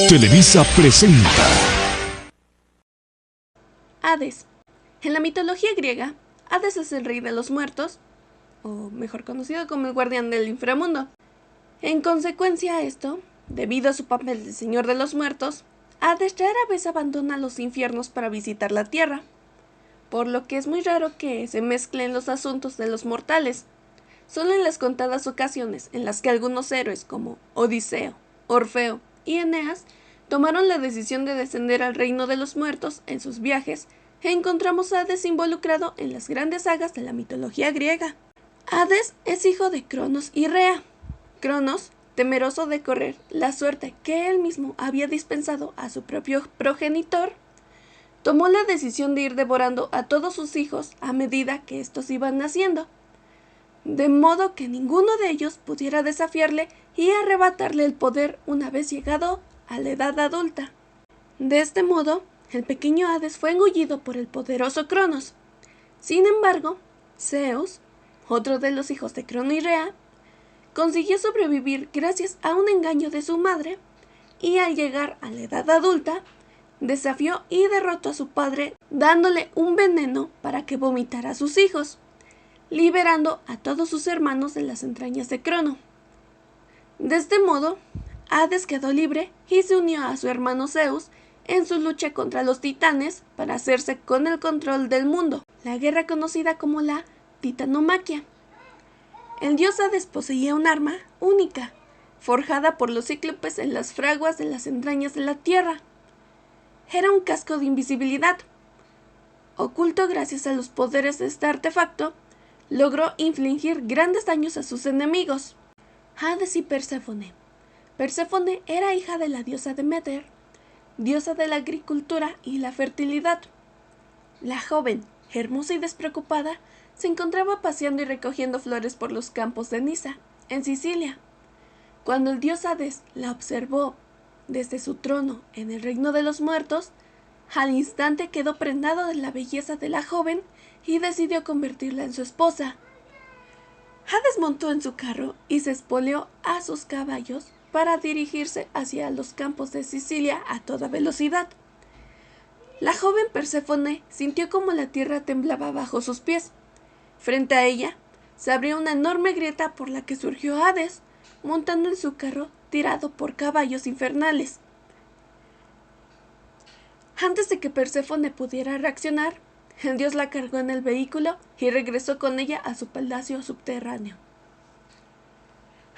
Televisa presenta Hades. En la mitología griega, Hades es el rey de los muertos, o mejor conocido como el guardián del inframundo. En consecuencia a esto, debido a su papel de señor de los muertos, Hades rara vez abandona los infiernos para visitar la tierra, por lo que es muy raro que se mezclen los asuntos de los mortales. Solo en las contadas ocasiones en las que algunos héroes como Odiseo, Orfeo y Eneas tomaron la decisión de descender al reino de los muertos en sus viajes, encontramos a Hades involucrado en las grandes sagas de la mitología griega. Hades es hijo de Cronos y Rea. Cronos, temeroso de correr la suerte que él mismo había dispensado a su propio progenitor, tomó la decisión de ir devorando a todos sus hijos a medida que estos iban naciendo, de modo que ninguno de ellos pudiera desafiarle y arrebatarle el poder una vez llegado a la edad adulta. De este modo, el pequeño Hades fue engullido por el poderoso Cronos. Sin embargo, Zeus, otro de los hijos de Crono y Rea, consiguió sobrevivir gracias a un engaño de su madre y al llegar a la edad adulta, desafió y derrotó a su padre dándole un veneno para que vomitara a sus hijos, liberando a todos sus hermanos de las entrañas de Crono. De este modo, Hades quedó libre y se unió a su hermano Zeus en su lucha contra los titanes para hacerse con el control del mundo, la guerra conocida como la Titanomaquia. El dios Hades poseía un arma única, forjada por los cíclopes en las fraguas de las entrañas de la tierra. Era un casco de invisibilidad. Oculto gracias a los poderes de este artefacto, logró infligir grandes daños a sus enemigos. Hades y Perséfone. Perséfone era hija de la diosa Deméter, diosa de la agricultura y la fertilidad. La joven, hermosa y despreocupada, se encontraba paseando y recogiendo flores por los campos de Nisa, en Sicilia. Cuando el dios Hades la observó desde su trono en el reino de los muertos, al instante quedó prendado de la belleza de la joven y decidió convertirla en su esposa. Hades montó en su carro y se espoleó a sus caballos para dirigirse hacia los campos de Sicilia a toda velocidad. La joven Perséfone sintió como la tierra temblaba bajo sus pies. Frente a ella se abrió una enorme grieta por la que surgió Hades, montando en su carro tirado por caballos infernales. Antes de que Perséfone pudiera reaccionar, el dios la cargó en el vehículo y regresó con ella a su palacio subterráneo.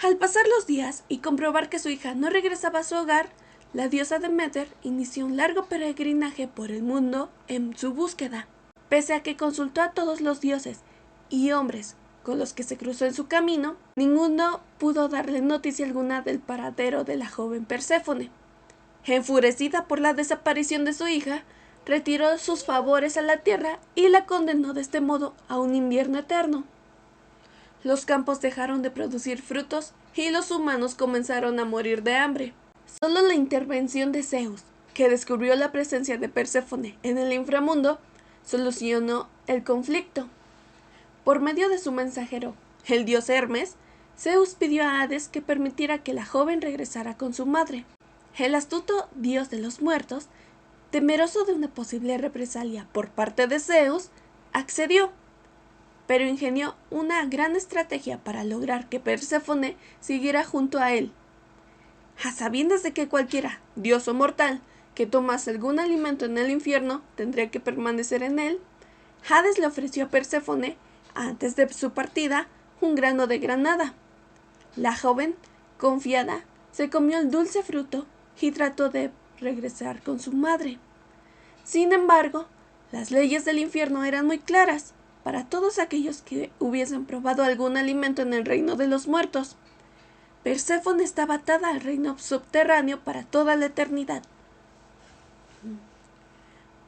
Al pasar los días y comprobar que su hija no regresaba a su hogar, la diosa Deméter inició un largo peregrinaje por el mundo en su búsqueda. Pese a que consultó a todos los dioses y hombres con los que se cruzó en su camino, ninguno pudo darle noticia alguna del paradero de la joven Perséfone. Enfurecida por la desaparición de su hija, retiró sus favores a la tierra y la condenó de este modo a un invierno eterno. Los campos dejaron de producir frutos y los humanos comenzaron a morir de hambre. Solo la intervención de Zeus, que descubrió la presencia de Perséfone en el inframundo, solucionó el conflicto. Por medio de su mensajero, el dios Hermes, Zeus pidió a Hades que permitiera que la joven regresara con su madre. El astuto dios de los muertos, temeroso de una posible represalia por parte de Zeus, accedió, pero ingenió una gran estrategia para lograr que Perséfone siguiera junto a él. A sabiendas de que cualquiera, dios o mortal, que tomase algún alimento en el infierno tendría que permanecer en él, Hades le ofreció a Perséfone, antes de su partida, un grano de granada. La joven, confiada, se comió el dulce fruto y trató de regresar con su madre. Sin embargo, las leyes del infierno eran muy claras para todos aquellos que hubiesen probado algún alimento en el reino de los muertos. Perséfone estaba atada al reino subterráneo para toda la eternidad.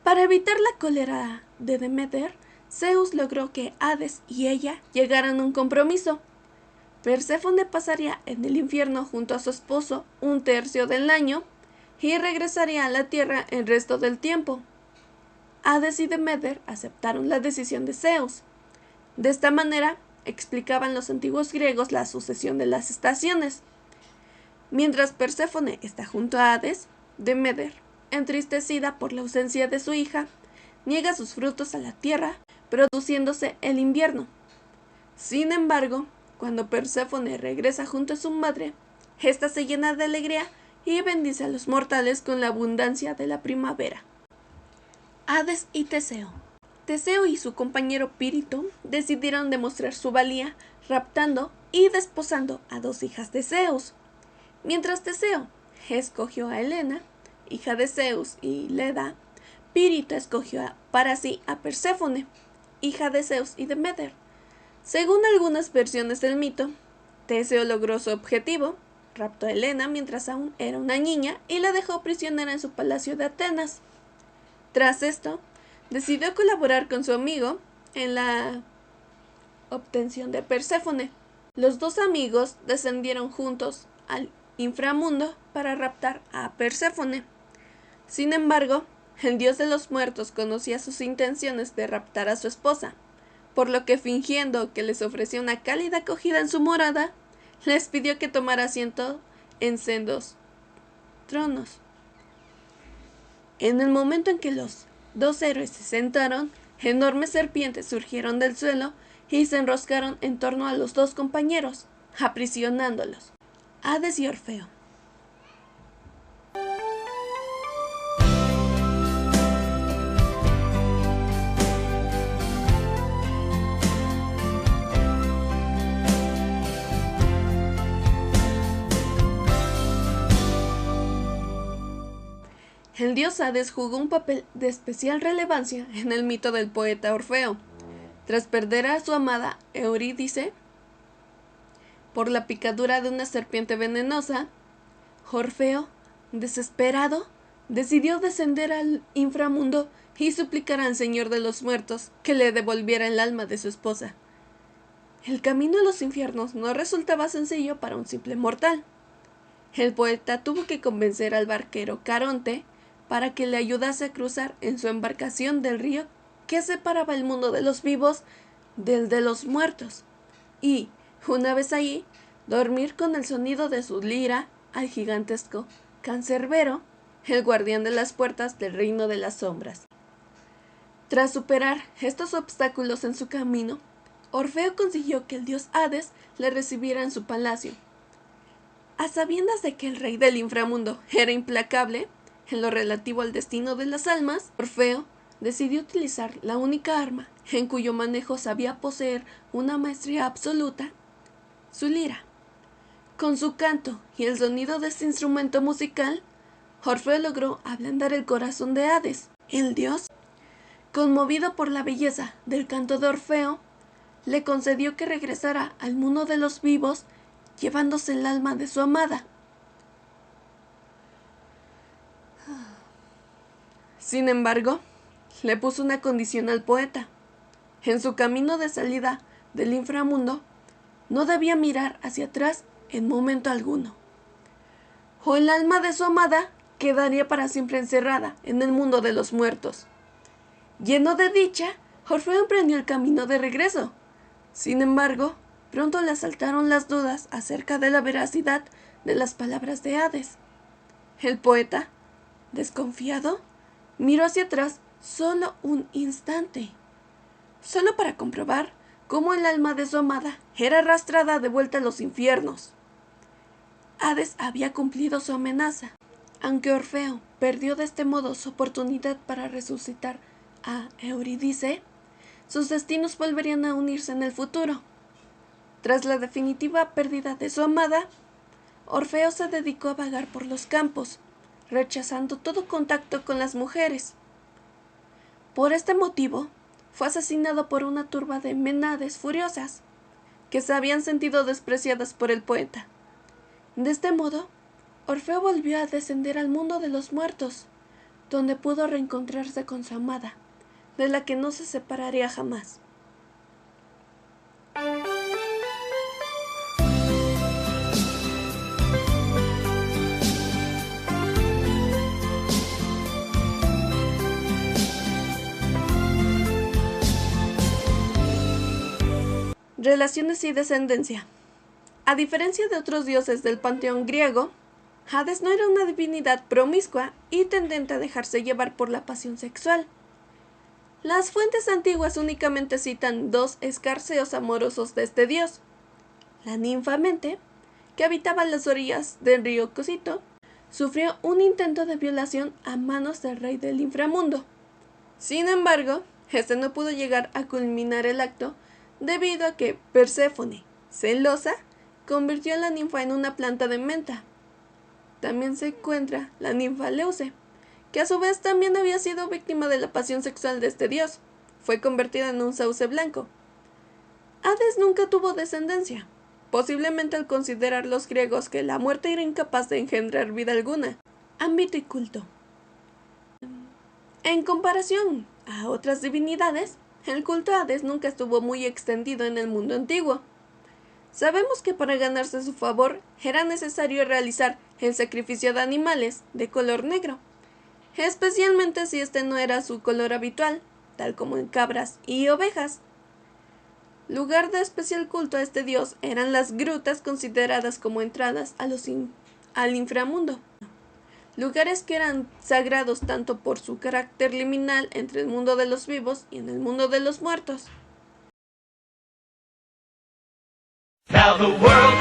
Para evitar la cólera de Deméter, Zeus logró que Hades y ella llegaran a un compromiso. Perséfone pasaría en el infierno junto a su esposo un tercio del año y regresaría a la tierra el resto del tiempo. Hades y Deméter aceptaron la decisión de Zeus. De esta manera, explicaban los antiguos griegos la sucesión de las estaciones. Mientras Perséfone está junto a Hades, Deméter, entristecida por la ausencia de su hija, niega sus frutos a la tierra, produciéndose el invierno. Sin embargo, cuando Perséfone regresa junto a su madre, ésta se llena de alegría y bendice a los mortales con la abundancia de la primavera. Hades y Teseo. Teseo y su compañero Pirito decidieron demostrar su valía raptando y desposando a dos hijas de Zeus. Mientras Teseo escogió a Helena, hija de Zeus y Leda, Pirito escogió para sí a Perséfone, hija de Zeus y Deméter. Según algunas versiones del mito, Teseo logró su objetivo, raptó a Helena mientras aún era una niña y la dejó prisionera en su palacio de Atenas. Tras esto, decidió colaborar con su amigo en la obtención de Perséfone. Los dos amigos descendieron juntos al inframundo para raptar a Perséfone. Sin embargo, el dios de los muertos conocía sus intenciones de raptar a su esposa, por lo que fingiendo que les ofrecía una cálida acogida en su morada, les pidió que tomara asiento en sendos tronos. En el momento en que los dos héroes se sentaron, enormes serpientes surgieron del suelo y se enroscaron en torno a los dos compañeros, aprisionándolos. Hades y Orfeo. El dios Hades jugó un papel de especial relevancia en el mito del poeta Orfeo. Tras perder a su amada Eurídice por la picadura de una serpiente venenosa, Orfeo, desesperado, decidió descender al inframundo y suplicar al Señor de los Muertos que le devolviera el alma de su esposa. El camino a los infiernos no resultaba sencillo para un simple mortal. El poeta tuvo que convencer al barquero Caronte para que le ayudase a cruzar en su embarcación del río que separaba el mundo de los vivos del de los muertos, y, una vez allí, dormir con el sonido de su lira al gigantesco Cancerbero, el guardián de las puertas del reino de las sombras. Tras superar estos obstáculos en su camino, Orfeo consiguió que el dios Hades le recibiera en su palacio. A sabiendas de que el rey del inframundo era implacable en lo relativo al destino de las almas, Orfeo decidió utilizar la única arma en cuyo manejo sabía poseer una maestría absoluta, su lira. Con su canto y el sonido de este instrumento musical, Orfeo logró ablandar el corazón de Hades. El dios, conmovido por la belleza del canto de Orfeo, le concedió que regresara al mundo de los vivos, llevándose el alma de su amada. Sin embargo, le puso una condición al poeta. En su camino de salida del inframundo, no debía mirar hacia atrás en momento alguno, o el alma de su amada quedaría para siempre encerrada en el mundo de los muertos. Lleno de dicha, Orfeo emprendió el camino de regreso. Sin embargo, pronto le asaltaron las dudas acerca de la veracidad de las palabras de Hades. El poeta, desconfiado, miró hacia atrás solo un instante, solo para comprobar cómo el alma de su amada era arrastrada de vuelta a los infiernos. Hades había cumplido su amenaza. Aunque Orfeo perdió de este modo su oportunidad para resucitar a Eurídice, sus destinos volverían a unirse en el futuro. Tras la definitiva pérdida de su amada, Orfeo se dedicó a vagar por los campos, rechazando todo contacto con las mujeres. Por este motivo, fue asesinado por una turba de Ménades furiosas, que se habían sentido despreciadas por el poeta. De este modo, Orfeo volvió a descender al mundo de los muertos, donde pudo reencontrarse con su amada, de la que no se separaría jamás. Relaciones y descendencia. A diferencia de otros dioses del panteón griego, Hades no era una divinidad promiscua y tendente a dejarse llevar por la pasión sexual. Las fuentes antiguas únicamente citan 2 escarceos amorosos de este dios. La ninfa Mente, que habitaba las orillas del río Cosito, sufrió un intento de violación a manos del rey del inframundo. Sin embargo, este no pudo llegar a culminar el acto debido a que Perséfone, celosa, convirtió a la ninfa en una planta de menta. También se encuentra la ninfa Leuce, que a su vez también había sido víctima de la pasión sexual de este dios. Fue convertida en un sauce blanco. Hades nunca tuvo descendencia, posiblemente al considerar los griegos que la muerte era incapaz de engendrar vida alguna. Ámbito y culto. En comparación a otras divinidades, el culto a Hades nunca estuvo muy extendido en el mundo antiguo. Sabemos que para ganarse su favor era necesario realizar el sacrificio de animales de color negro, especialmente si este no era su color habitual, tal como en cabras y ovejas. Lugar de especial culto a este dios eran las grutas consideradas como entradas al inframundo, lugares que eran sagrados tanto por su carácter liminal entre el mundo de los vivos y en el mundo de los muertos. Now the world